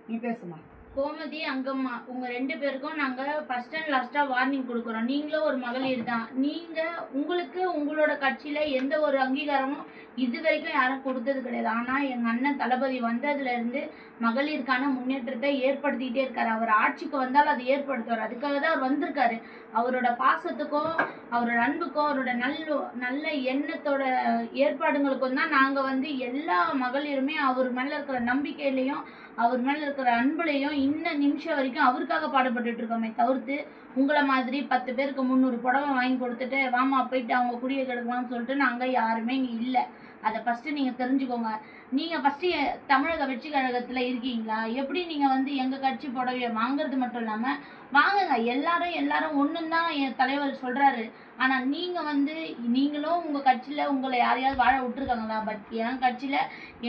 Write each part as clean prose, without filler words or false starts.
நீ பேசுமா. கோமதி, அங்கம்மா உங்க 2 பேருக்கும் நாங்க ஃபர்ஸ்ட் அண்ட் லாஸ்ட்டா வார்னிங் குடுக்குறோம். நீங்களும் ஒரு மகளிர் தான். நீங்க உங்களுக்கு உங்களோட கட்சியில எந்த ஒரு அங்கீகாரமும் இதுவரைக்கும் யாரும் குடுத்தது கிடையாது. ஆனா எங்க அண்ணன் தளபதி வந்ததுலேருந்து மகளிருக்கான முன்னேற்றத்தை ஏற்படுத்திட்டே இருக்காரு. அவர் ஆட்சிக்கு வந்தால் அது ஏற்படுத்துவார். அதுக்காக தான் அவர் வந்திருக்காரு. அவரோட பாசத்துக்கும், அவரோட அன்புக்கும், அவரோட நல்ல எண்ணத்தோட ஏற்பாடுங்களுக்கும் தான் நாங்க வந்து எல்லா மகளிருமே அவர் மேல இருக்கிற நம்பிக்கையிலையும், அவர் மேல இருக்கிற அன்புலையும் இன்ன நிமிஷம் வரைக்கும் அவருக்காக பாடுபட்டுட்டு இருக்கோமே தவிர்த்து, உங்கள மாதிரி 10 பேருக்கு 300 புடவை வாங்கி கொடுத்துட்டு, வாம்மா போயிட்டு அவங்க குடிய கெடுக்கலாம்னு சொல்லிட்டு நாங்க யாருமே இங்க இல்ல. அத ஃபர்ஸ்ட்டு நீங்க தெரிஞ்சுக்கோங்க. நீங்க ஃபர்ஸ்ட்டு தமிழக வெற்றி கழகத்துல இருக்கீங்களா? எப்படி நீங்க வந்து எங்க கட்சி புடவைய வாங்குறது மட்டும் இல்லாம, வாங்குங்க. எல்லாரும் ஒண்ணுன்னு தான் என் தலைவர் சொல்றாரு. ஆனா நீங்க வந்து நீங்களும் உங்க கட்சியில உங்கள யாரையாவது வாழ விட்டுருக்காங்களா? பட் என் கட்சியில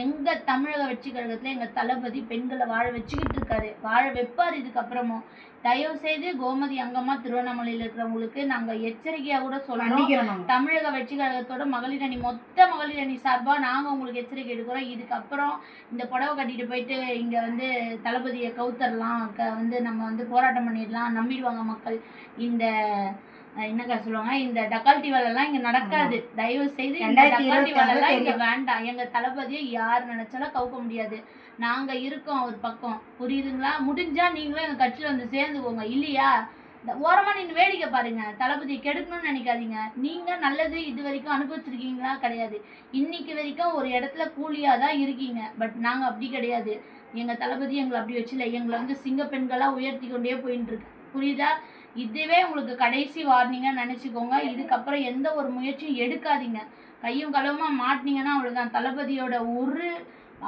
எங்க தமிழக வெற்றி கழகத்துல எங்க தளபதி பெண்களை வாழ வச்சுக்கிட்டு இருக்காரு. வாழ வைப்பாரு இதுக்கப்புறமும். தயவு செய்து கோமதி, அங்கம்மா, திருவண்ணாமலையில இருக்கிறவங்களுக்கு நாங்க எச்சரிக்கையா கூட சொல்றோம். தமிழக வெற்றி கழகத்தோட மகளிர் அணி, மொத்த மகளிர் அணி சார்பா நாங்க உங்களுக்கு எச்சரிக்கை எடுக்கிறோம். இதுக்கப்புறம் இந்த புடவை கட்டிட்டு போயிட்டு இங்க வந்து தளபதியை கவுத்தரலாம், வந்து நம்ம வந்து போராட்டம் பண்ணிடலாம் நம்பிடுவாங்க மக்கள். இந்த என்னக்கா சொல்லுவாங்க, இந்த டக்கால்ட்டி வேலைலாம் இங்க நடக்காது. தயவு செய்து இந்த டக்கால்ட்டி வேலைலாம் இங்க வேண்டாம். எங்க தளபதியை யார் நினைச்சாலும் கவுக்க முடியாது. நாங்க இருக்கோம் அவர் பக்கம், புரியுதுங்களா? முடிஞ்சா நீங்களும் எங்க கட்சியில வந்து சேர்ந்துக்கோங்க. இல்லையா ஓரமா நின்று வேடிக்கை பாருங்க. தளபதியை கெடுக்கணும்னு நினைக்காதீங்க. நீங்க நல்லது இது வரைக்கும் அனுபவிச்சிருக்கீங்களா? கிடையாது. இன்னைக்கு வரைக்கும் ஒரு இடத்துல கூலியா தான் இருக்கீங்க. பட் நாங்க அப்படி கிடையாது. எங்க தளபதி எங்களை அப்படி வச்சுல, எங்களை வந்து சிங்க பெண்களா உயர்த்தி கொண்டே போயிட்டு இருக்கு. புரியுதா? இதுவே உங்களுக்கு கடைசி வார்னிங்கா நினைச்சுக்கோங்க. இதுக்கப்புறம் எந்த ஒரு முயற்சியும் எடுக்காதீங்க. கையும் களவுமா மாட்டினீங்கன்னா அவ்வளவுதான். தளபதியோட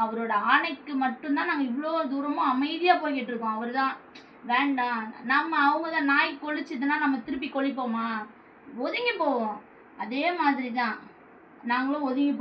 அவரோட ஆணைக்கு மட்டும்தான் நாங்க இவ்வளோ தூரமும் அமைதியா போய்கிட்டு இருக்கோம். அவர்தான் வேண்டாம். அவங்க தான் நாய் கொலிச்சுதுன்னா நம்ம திருப்பி கொலிப்போமா? ஒதுங்கி போவோம். அதே மாதிரி தான் நாங்களும் ஒதுங்கி போய்